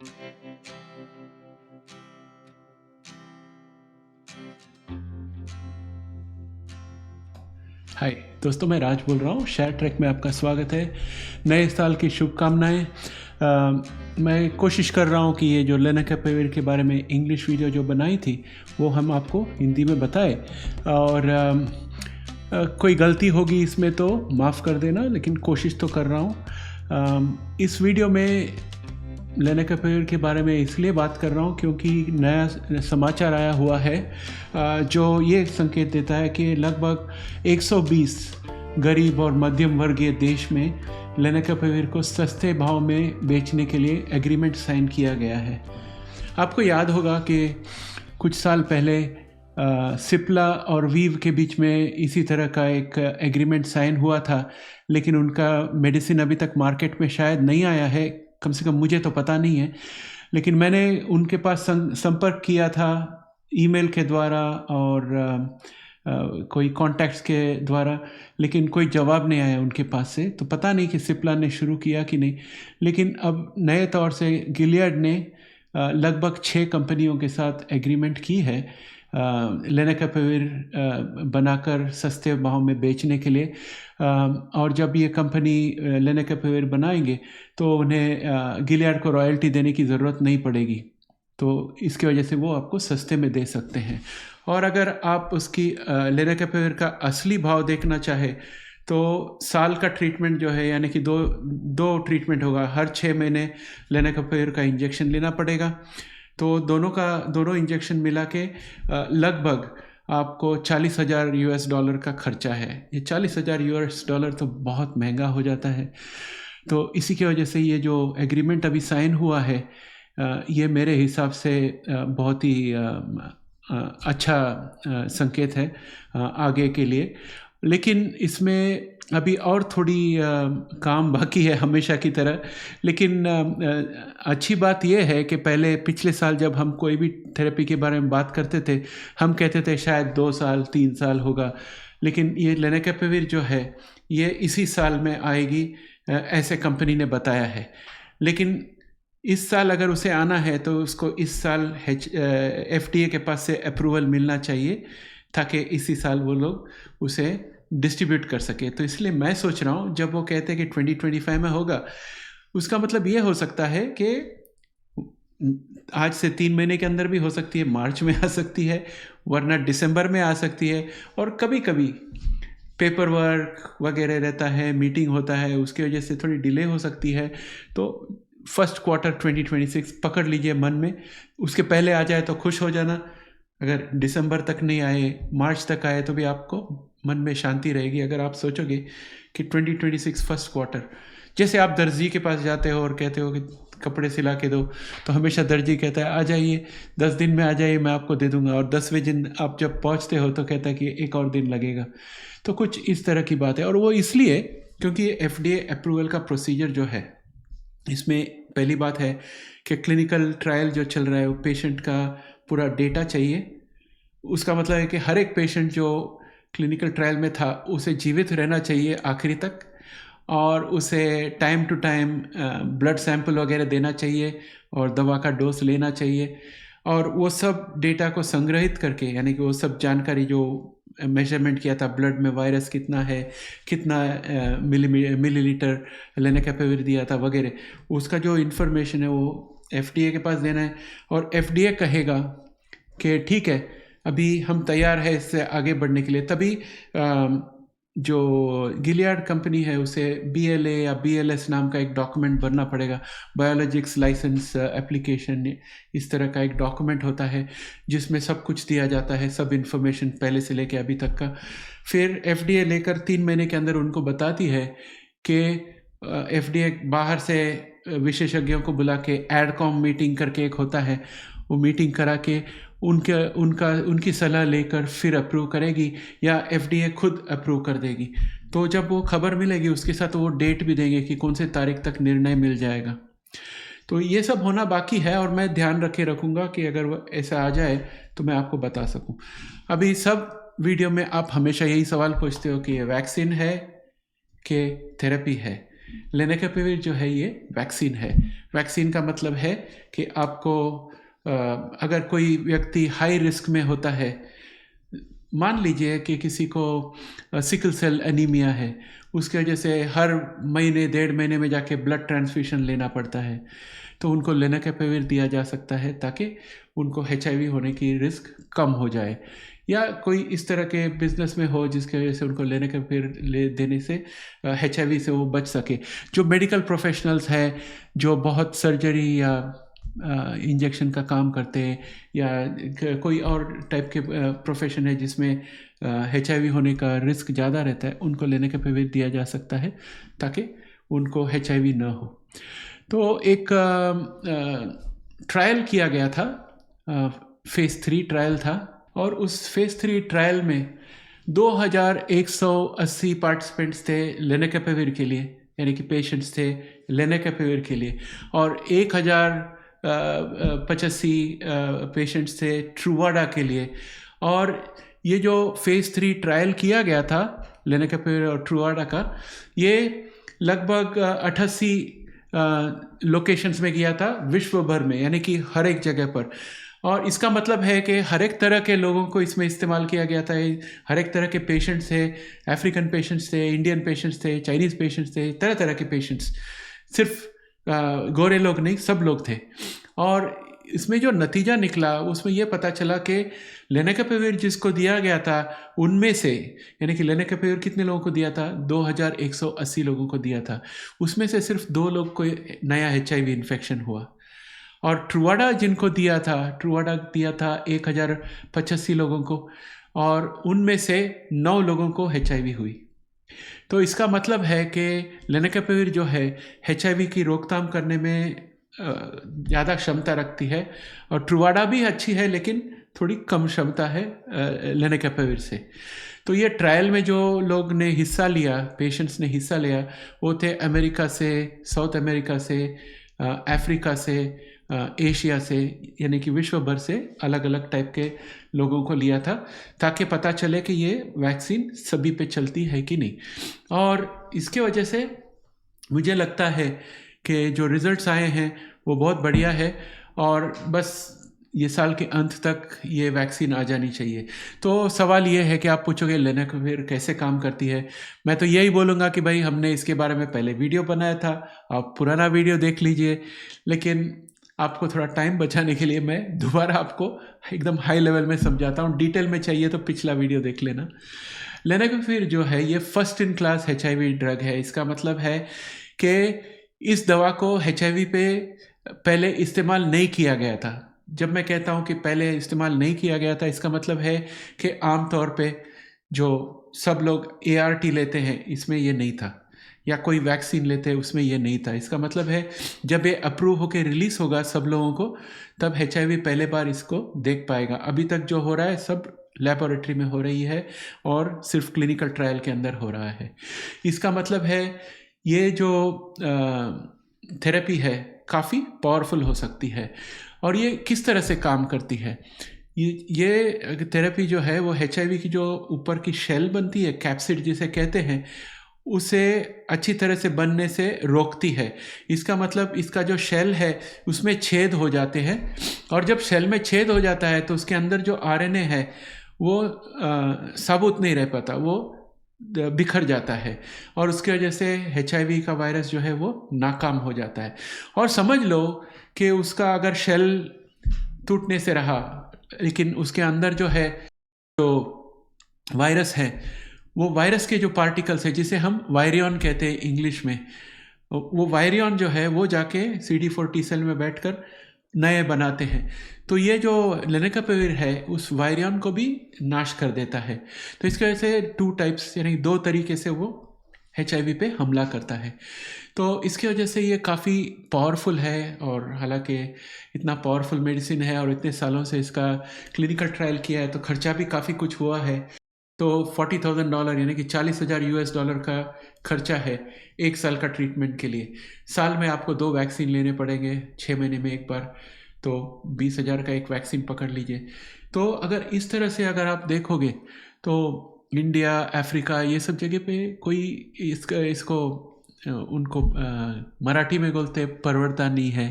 हाय दोस्तों, मैं राज बोल रहा हूँ। शेयर ट्रैक में आपका स्वागत है। नए साल की शुभकामनाएं। मैं कोशिश कर रहा हूँ कि ये जो लेनाकापावीर के बारे में इंग्लिश वीडियो जो बनाई थी वो हम आपको हिंदी में बताएं। और कोई गलती होगी इसमें तो माफ़ कर देना, लेकिन कोशिश तो कर रहा हूँ। इस वीडियो में लेनाकापावीर के बारे में इसलिए बात कर रहा हूँ क्योंकि नया समाचार आया हुआ है जो ये संकेत देता है कि लगभग 120 गरीब और मध्यम वर्गीय देश में लेनाकापावीर को सस्ते भाव में बेचने के लिए एग्रीमेंट साइन किया गया है। आपको याद होगा कि कुछ साल पहले सिप्ला और वीव के बीच में इसी तरह का एक एग्रीमेंट साइन हुआ था, लेकिन उनका मेडिसिन अभी तक मार्केट में शायद नहीं आया है। कम से कम मुझे तो पता नहीं है, लेकिन मैंने उनके पास संपर्क किया था ईमेल के द्वारा और कोई कॉन्टैक्ट्स के द्वारा, लेकिन कोई जवाब नहीं आया उनके पास से। तो पता नहीं कि सिप्ला ने शुरू किया कि नहीं। लेकिन अब नए तौर से गिलियड ने लगभग 6 कंपनियों के साथ एग्रीमेंट की है लेनाकापावीर बनाकर सस्ते भाव में बेचने के लिए। और जब ये कंपनी लेनाकापावीर बनाएंगे तो उन्हें गिलियड को रॉयल्टी देने की ज़रूरत नहीं पड़ेगी, तो इसकी वजह से वो आपको सस्ते में दे सकते हैं। और अगर आप उसकी लेनाकापावीर का असली भाव देखना चाहे तो साल का ट्रीटमेंट जो है, यानी कि दो ट्रीटमेंट होगा। हर 6 महीने लेनाकापावीर का इंजेक्शन लेना पड़ेगा। तो दोनों इंजेक्शन मिला के लगभग आपको $40,000 का खर्चा है। ये $40,000 तो बहुत महंगा हो जाता है। तो इसी की वजह से ये जो एग्रीमेंट अभी साइन हुआ है ये मेरे हिसाब से बहुत ही अच्छा संकेत है आगे के लिए। लेकिन इसमें अभी और थोड़ी काम बाकी है हमेशा की तरह। लेकिन अच्छी बात यह है कि पिछले साल जब हम कोई भी थेरेपी के बारे में बात करते थे, हम कहते थे शायद 2 साल 3 साल होगा, लेकिन ये लेनाकापावीर जो है ये इसी साल में आएगी, ऐसे कंपनी ने बताया है। लेकिन इस साल अगर उसे आना है तो उसको इस साल FDA के पास से अप्रूवल मिलना चाहिए, ताकि इसी साल वो लोग उसे डिस्ट्रीब्यूट कर सके। तो इसलिए मैं सोच रहा हूँ, जब वो कहते हैं कि 2025 में होगा, उसका मतलब ये हो सकता है कि आज से 3 महीने के अंदर भी हो सकती है, मार्च में आ सकती है, वरना दिसंबर में आ सकती है। और कभी कभी पेपर वर्क वगैरह रहता है, मीटिंग होता है, उसकी वजह से थोड़ी डिले हो सकती है। तो फर्स्ट क्वार्टर 2026 पकड़ लीजिए मन में। उसके पहले आ जाए तो खुश हो जाना, अगर दिसंबर तक नहीं आए, मार्च तक आए, तो भी आपको मन में शांति रहेगी। अगर आप सोचोगे कि 2026 फर्स्ट क्वार्टर, जैसे आप दर्जी के पास जाते हो और कहते हो कि कपड़े सिला के दो, तो हमेशा दर्जी कहता है आ जाइए, 10 दिन में आ जाइए, मैं आपको दे दूंगा। और 10वें दिन आप जब पहुंचते हो तो कहता है कि एक और दिन लगेगा। तो कुछ इस तरह की बात है। और वो इसलिए क्योंकि FDA अप्रूवल का प्रोसीजर जो है, इसमें पहली बात है कि क्लिनिकल ट्रायल जो चल रहा है वो पेशेंट का पूरा डेटा चाहिए। उसका मतलब है कि हर एक पेशेंट जो क्लिनिकल ट्रायल में था उसे जीवित रहना चाहिए आखिरी तक, और उसे time to time blood sample वगैरह देना चाहिए और दवा का डोज लेना चाहिए। और वो सब डेटा को संग्रहित करके, यानी कि वो सब जानकारी जो मेजरमेंट किया था, ब्लड में वायरस कितना है, कितना मिलीलीटर लेनाकापावीर दिया था वगैरह, उसका जो इन्फॉर्मेशन है वो FDA के पास देना है। और FDA कहेगा कि ठीक है, अभी हम तैयार है इससे आगे बढ़ने के लिए। तभी जो गिलियड कंपनी है उसे BLA या BLS नाम का एक डॉक्यूमेंट भरना पड़ेगा, बायोलॉजिक्स लाइसेंस एप्लीकेशन। इस तरह का एक डॉक्यूमेंट होता है जिसमें सब कुछ दिया जाता है, सब इन्फॉर्मेशन पहले से लेके अभी तक का। फिर FDA लेकर 3 महीने के अंदर उनको बताती है कि FDA बाहर से विशेषज्ञों को बुला के एडकॉम मीटिंग करके एक होता है, वो मीटिंग करा के उनकी सलाह लेकर फिर अप्रूव करेगी, या FDA खुद अप्रूव कर देगी। तो जब वो खबर मिलेगी उसके साथ वो डेट भी देंगे कि कौन से तारीख तक निर्णय मिल जाएगा। तो ये सब होना बाकी है, और मैं ध्यान रखूँगा कि अगर वो ऐसा आ जाए तो मैं आपको बता सकूँ। अभी सब वीडियो में आप हमेशा यही सवाल पूछते हो कि ये वैक्सीन है कि थेरेपी है। लेनाकेपेविर जो है ये वैक्सीन है। वैक्सीन का मतलब है कि आपको अगर कोई व्यक्ति हाई रिस्क में होता है, मान लीजिए कि किसी को सिकल सेल एनीमिया है, उसकी वजह से हर महीने 1.5 महीने में जाके ब्लड ट्रांसफ्यूशन लेना पड़ता है, तो उनको लेनाकेपेविर दिया जा सकता है ताकि उनको HIV होने की रिस्क कम हो जाए। या कोई इस तरह के बिजनेस में हो जिसकी वजह से उनको लेनाकेपेविर ले देने से HIV से वो बच सके। जो मेडिकल प्रोफेशनल्स हैं, जो बहुत सर्जरी या इंजेक्शन का काम करते हैं, या कोई और टाइप के प्रोफेशन है जिसमें HIV होने का रिस्क ज़्यादा रहता है, उनको लेनाकेपेविर दिया जा सकता है ताकि उनको HIV ना हो। तो एक ट्रायल किया गया था, फेज़ 3 ट्रायल था, और उस फेज़ 3 ट्रायल में 2180 पार्टिसिपेंट्स थे लेनाकेपेविर के लिए, यानी कि पेशेंट्स थे लेनाकेपेविर के लिए, और 1085 पेशेंट्स थे ट्रूवाडा के लिए। और ये जो फेज़ 3 ट्रायल किया गया था लेनाकेपेविर और ट्रूवाडा का, ये लगभग 88 लोकेशंस में किया था विश्व भर में, यानी कि हर एक जगह पर। और इसका मतलब है कि हर एक तरह के लोगों को इसमें इस्तेमाल किया गया था। हर एक तरह के पेशेंट्स थे, अफ्रीकन पेशेंट्स थे, इंडियन पेशेंट्स थे, चाइनीज़ पेशेंट्स थे, तरह तरह के पेशेंट्स, सिर्फ गोरे लोग नहीं, सब लोग थे। और इसमें जो नतीजा निकला उसमें यह पता चला कि लेनाकेपेविर जिसको दिया गया था उनमें से, यानी कि लेनाकेपेविर कितने लोगों को दिया था, 2180 लोगों को दिया था, उसमें से सिर्फ 2 लोग को नया HIV इन्फेक्शन हुआ। और ट्रूवाडा जिनको दिया था, ट्रूवाडा दिया था 1085 लोगों को, और उनमें से 9 लोगों को HIV हुई। तो इसका मतलब है कि लेनाकेपेविर जो है HIV की रोकथाम करने में ज़्यादा क्षमता रखती है, और ट्रूवाडा भी अच्छी है लेकिन थोड़ी कम क्षमता है लेनाकेपेविर से। तो ये ट्रायल में जो लोग ने हिस्सा लिया, पेशेंट्स ने हिस्सा लिया, वो थे अमेरिका से, साउथ अमेरिका से, अफ्रीका से, एशिया से, यानी कि विश्व भर से अलग अलग टाइप के लोगों को लिया था, ताकि पता चले कि ये वैक्सीन सभी पे चलती है कि नहीं। और इसके वजह से मुझे लगता है कि जो रिज़ल्ट्स आए हैं वो बहुत बढ़िया है, और बस ये साल के अंत तक ये वैक्सीन आ जानी चाहिए। तो सवाल ये है कि आप पूछोगे लेनाकेपेविर कैसे काम करती है। मैं तो यही बोलूँगा कि भाई हमने इसके बारे में पहले वीडियो बनाया था, आप पुराना वीडियो देख लीजिए। लेकिन आपको थोड़ा टाइम बचाने के लिए मैं दोबारा आपको एकदम हाई लेवल में समझाता हूँ। डिटेल में चाहिए तो पिछला वीडियो देख लेना। लेनाकेपेविर जो है ये first in class HIV drug है। इसका मतलब है कि इस दवा को HIV पे पहले इस्तेमाल नहीं किया गया था। जब मैं कहता हूँ कि पहले इस्तेमाल नहीं किया गया था, इसका मतलब है कि आम तौर पे जो सब लोग ART लेते हैं इसमें ये नहीं था, या कोई वैक्सीन लेते हैं उसमें ये नहीं था। इसका मतलब है जब ये अप्रूव होकर रिलीज़ होगा सब लोगों को, तब HIV पहले बार इसको देख पाएगा। अभी तक जो हो रहा है सब लेबोरेटरी में हो रही है और सिर्फ क्लिनिकल ट्रायल के अंदर हो रहा है। इसका मतलब है ये जो थेरेपी है काफ़ी पावरफुल हो सकती है। और ये किस तरह से काम करती है, ये थेरेपी जो है वो HIV की जो ऊपर की शेल बनती है, कैप्सिड जिसे कहते हैं, उसे अच्छी तरह से बनने से रोकती है। इसका मतलब इसका जो शेल है उसमें छेद हो जाते हैं, और जब शेल में छेद हो जाता है तो उसके अंदर जो RNA है वो साबुत नहीं रह पाता, वो बिखर जाता है, और उसकी वजह से HIV का वायरस जो है वो नाकाम हो जाता है। और समझ लो कि उसका अगर शेल टूटने से रहा, लेकिन उसके अंदर जो है जो वायरस है, वो वायरस के जो पार्टिकल्स है जिसे हम वायरियन कहते हैं इंग्लिश में, वो वायरियन जो है वो जाके CD4 T सेल में बैठकर नए बनाते हैं। तो ये जो लेनाकेपेविर है उस वायरियन को भी नाश कर देता है। तो इसकी वजह से 2 टाइप्स, यानी 2 तरीके से वो HIV पे हमला करता है। तो इसकी वजह से ये काफ़ी पावरफुल है, और हालांकि इतना पावरफुल मेडिसिन है और इतने सालों से इसका क्लिनिकल ट्रायल किया है, तो खर्चा भी काफ़ी कुछ हुआ है। तो $40,000 यानी कि $40,000 का खर्चा है 1 साल का ट्रीटमेंट के लिए। साल में आपको 2 वैक्सीन लेने पड़ेंगे, 6 महीने में एक बार, तो 20,000 का एक वैक्सीन पकड़ लीजिए। तो अगर इस तरह से अगर आप देखोगे तो इंडिया, अफ्रीका, ये सब जगह पे कोई इसको उनको मराठी में बोलते परवड़ता नहीं है,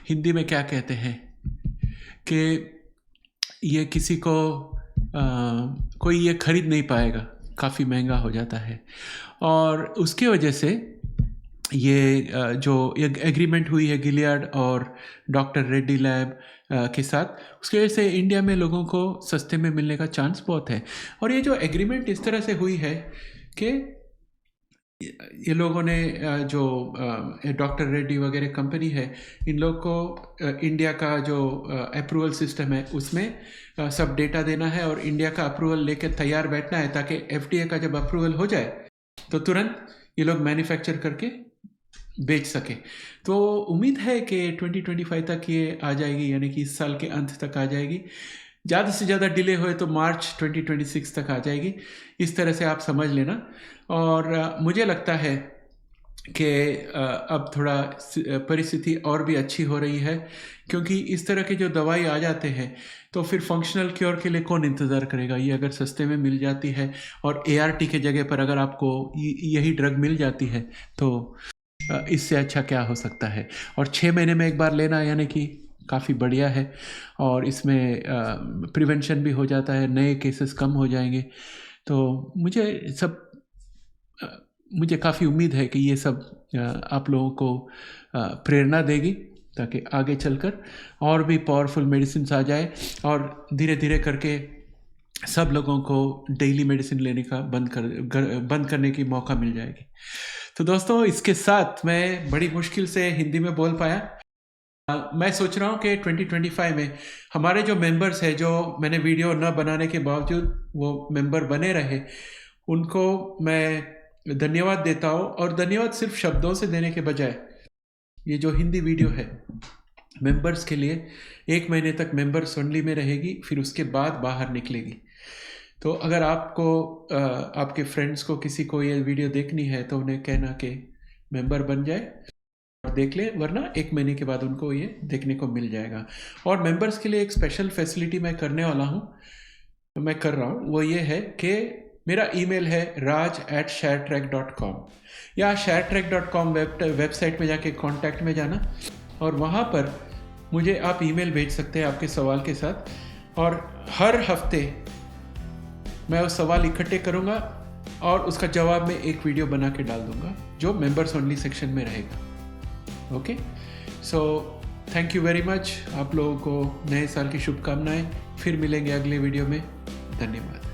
हिंदी में क्या कहते हैं कि ये किसी को कोई ये खरीद नहीं पाएगा, काफ़ी महंगा हो जाता है। और उसके वजह से ये जो एग्रीमेंट हुई है गिलियाड और डॉक्टर रेड्डी लैब के साथ, उसकी वजह से इंडिया में लोगों को सस्ते में मिलने का चांस बहुत है। और ये जो एग्रीमेंट इस तरह से हुई है कि ये लोगों ने जो डॉक्टर रेड्डी वगैरह कंपनी है, इन लोग को इंडिया का जो अप्रूवल सिस्टम है उसमें सब डेटा देना है और इंडिया का अप्रूवल लेके तैयार बैठना है, ताकि एफडीए का जब अप्रूवल हो जाए तो तुरंत ये लोग मैन्युफैक्चर करके बेच सके। तो उम्मीद है कि 2025 तक ये आ जाएगी, यानी कि इस साल के अंत तक आ जाएगी। ज़्यादा से ज़्यादा डिले होए तो मार्च 2026 तक आ जाएगी, इस तरह से आप समझ लेना। और मुझे लगता है कि अब थोड़ा परिस्थिति और भी अच्छी हो रही है, क्योंकि इस तरह के जो दवाई आ जाते हैं तो फिर फंक्शनल क्योर के लिए कौन इंतज़ार करेगा। ये अगर सस्ते में मिल जाती है और ART के जगह पर अगर आपको यही ड्रग मिल जाती है तो इससे अच्छा क्या हो सकता है। और 6 महीने में एक बार लेना यानी कि काफ़ी बढ़िया है, और इसमें प्रिवेंशन भी हो जाता है, नए केसेस कम हो जाएंगे। तो मुझे काफ़ी उम्मीद है कि ये सब आप लोगों को प्रेरणा देगी, ताकि आगे चलकर और भी पावरफुल मेडिसिन आ जाए और धीरे धीरे करके सब लोगों को डेली मेडिसिन लेने का बंद करने की मौका मिल जाएगी। तो दोस्तों, इसके साथ मैं बड़ी मुश्किल से हिंदी में बोल पाया। मैं सोच रहा हूँ कि 2025 में हमारे जो मेंबर्स हैं, जो मैंने वीडियो न बनाने के बावजूद वो मेंबर बने रहे, उनको मैं धन्यवाद देता हूँ। और धन्यवाद सिर्फ शब्दों से देने के बजाय ये जो हिंदी वीडियो है मेंबर्स के लिए 1 महीने तक मेंबर्स ओनली में रहेगी, फिर उसके बाद बाहर निकलेगी। तो अगर आपको आपके फ्रेंड्स को किसी को ये वीडियो देखनी है तो उन्हें कहना कि मेंबर बन जाए और देख ले, वरना 1 महीने के बाद उनको ये देखने को मिल जाएगा। और मेंबर्स के लिए एक स्पेशल फैसिलिटी मैं करने वाला हूँ, मैं कर रहा हूँ, वो ये है कि मेरा ईमेल है raj@sharetrack.com, या sharetrack.com वेबसाइट में जाके कॉन्टैक्ट में जाना और वहाँ पर मुझे आप ईमेल भेज सकते हैं आपके सवाल के साथ, और हर हफ्ते मैं वो सवाल इकट्ठे करूँगा और उसका जवाब में एक वीडियो बना के डाल दूँगा, जो मेंबर्स ओनली सेक्शन में रहेगा। Okay, so thank you very much. आप लोगों को नए साल की शुभकामनाएं। फिर मिलेंगे अगले वीडियो में। धन्यवाद।